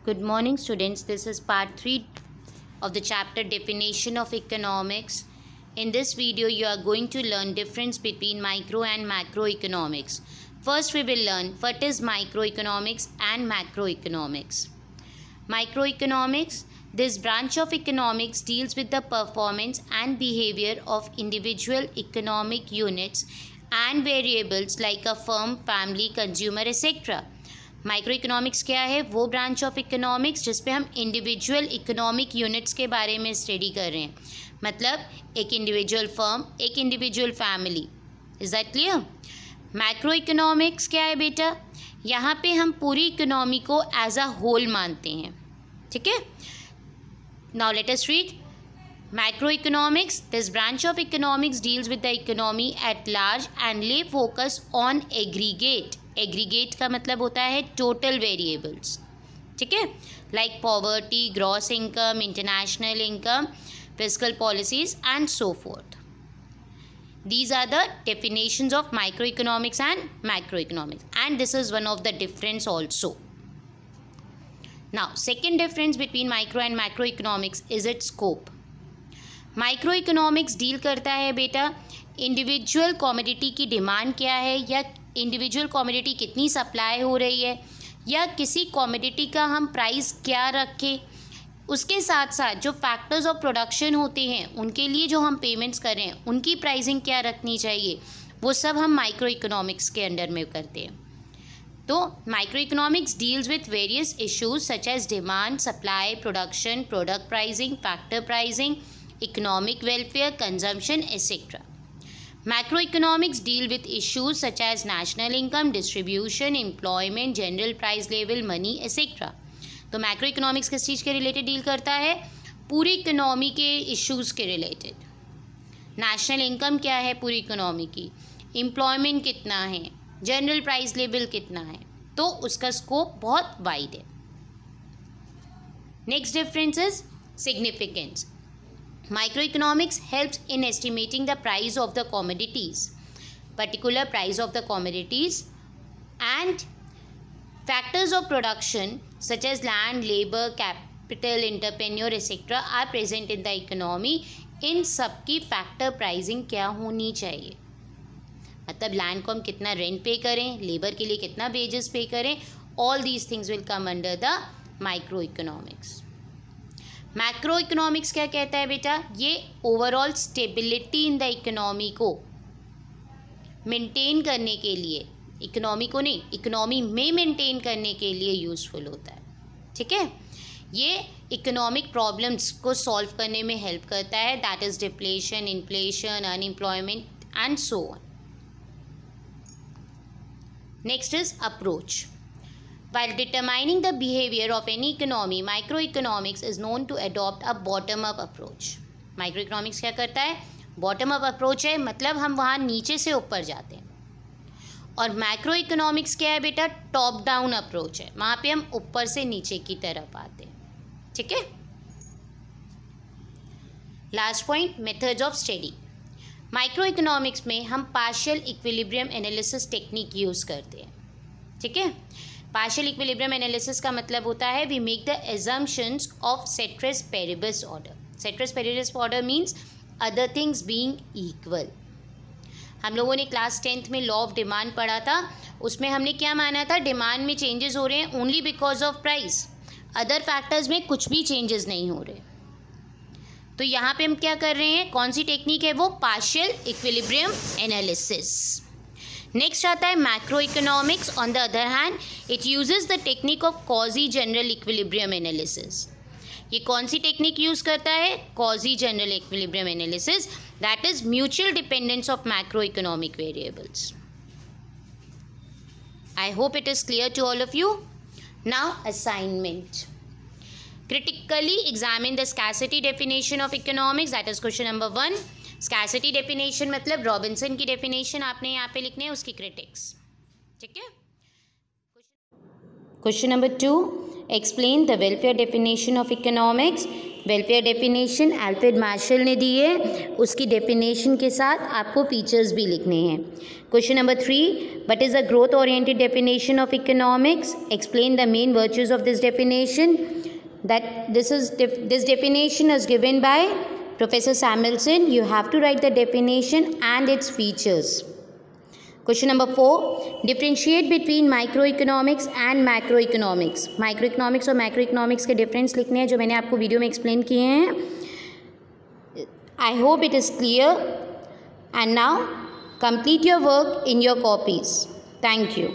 Good morning, students. This is part 3 of the chapter Definition of Economics. In this video, you are going to learn difference between micro and macroeconomics. First, we will learn what is microeconomics and macroeconomics. Microeconomics, this branch of economics deals with the performance and behavior of individual economic units and variables like a firm, family, consumer, etc. Micro economics क्या है? वो branch of economics जिस पे हम individual economic units के बारे में study कर रहे हैं, मतलब एक इंडिविजुअल फर्म, एक individual family. Is that clear? Macro economics क्या है बेटा? यहाँ पे हम पूरी इकोनॉमी को एज अ होल मानते हैं. ठीक है, now let us read. Macroeconomics, this branch of economics deals with the economy at large and lay focus on aggregate. Aggregate का मतलब होता है total variables. ठीक है, like poverty, gross income, international income, fiscal policies and so forth. These are the definitions of microeconomics and macroeconomics, and this is one of the difference also. Now, second difference between micro and macroeconomics is its scope. Micro economics deal करता है बेटा individual commodity की demand क्या है, या individual commodity कितनी supply हो रही है, या किसी कमोडिटी का हम प्राइस क्या रखें. उसके साथ साथ जो फैक्टर्स ऑफ प्रोडक्शन होते हैं उनके लिए जो हम पेमेंट्स कर रहे हैं उनकी प्राइसिंग क्या रखनी चाहिए, वो सब हम माइक्रो इकोनॉमिक्स के अंडर में करते हैं. तो micro economics deals with various issues such as demand, supply, production, product pricing, factor pricing, economic welfare, consumption, etc. Macroeconomics deal with issues such as national income, distribution, employment, general price level, money, etc. तो macroeconomics किस चीज़ के related deal करता है? पूरी economy के issues के related. National income क्या है पूरी इकोनॉमी की, एम्प्लॉयमेंट कितना है, जनरल प्राइस लेवल कितना है, तो उसका स्कोप बहुत वाइड है. Next difference is significance. Microeconomics helps in estimating the price of the commodities, particular price of the commodities, and factors of production such as land, labor, capital, entrepreneur, etc. are present in the economy. इन सब की factor pricing क्या होनी चाहिए, मतलब land को हम कितना rent पे करें, लेबर के लिए कितना वेजेस पे करें, all these things will come under the micro economics. Macro economics क्या कहता है बेटा? ये overall stability in the economy को मेंटेन करने के लिए, इकोनॉमी को नहीं, इकोनॉमी में मेंटेन करने के लिए यूज़फुल होता है. ठीक है, ये इकोनॉमिक प्रॉब्लम्स को सॉल्व करने में हेल्प करता है. That is deflation, inflation, unemployment and so on. Next is approach. While determining the behavior of any economy, microeconomics is known to adopt a bottom-up approach. Microeconomics क्या करता है? Bottom-up approach है, मतलब हम वहाँ नीचे से ऊपर जाते हैं. और macroeconomics क्या है बेटा? Top-down approach है, वहाँ पे हम ऊपर से नीचे की तरफ आते हैं. ठीक है. Last point, methods of study. Microeconomics में हम partial equilibrium analysis technique use करते हैं. ठीक है, पार्शियल इक्विलिब्रियम एनालिसिस का मतलब होता है we make the assumptions of ceteris paribus order. Ceteris paribus order means other things being equal. हम लोगों ने क्लास 10th में लॉ ऑफ डिमांड पढ़ा था, उसमें हमने क्या माना था? डिमांड में चेंजेस हो रहे हैं only because of price, other factors में कुछ भी चेंजेस नहीं हो रहे. तो यहाँ पे हम क्या कर रहे हैं, कौन सी टेक्निक है वो? Partial equilibrium analysis. नेक्स्ट आता है macro economics. On the other hand it uses the technique of quasi general equilibrium analysis. ये कौन सी टेक्निक यूज़ करता है? Quasi general equilibrium analysis. That is mutual dependence of macro economic variables. I hope it is clear to all of you. Now assignment. Critically examine the scarcity definition of economics. That is question number 1. Scarcity definition मतलब Robinson की definition आपने यहाँ पे लिखने हैं, उसकी critics. ठीक है. Question number 2, explain the welfare definition of economics. Welfare definition Alfred Marshall ने दी है, उसकी डेफिनेशन के साथ आपको फीचर्स भी लिखने हैं। Question number 3, what is the growth oriented definition of economics? Explain the main virtues of this definition. This definition is given by Professor Samuelson. You have to write the definition and its features. Question number 4, differentiate between microeconomics and macroeconomics. Microeconomics और macroeconomics के difference लिखने हैं जो मैंने आपको video में explain किए हैं. I hope it is clear. And now complete your work in your copies. Thank you.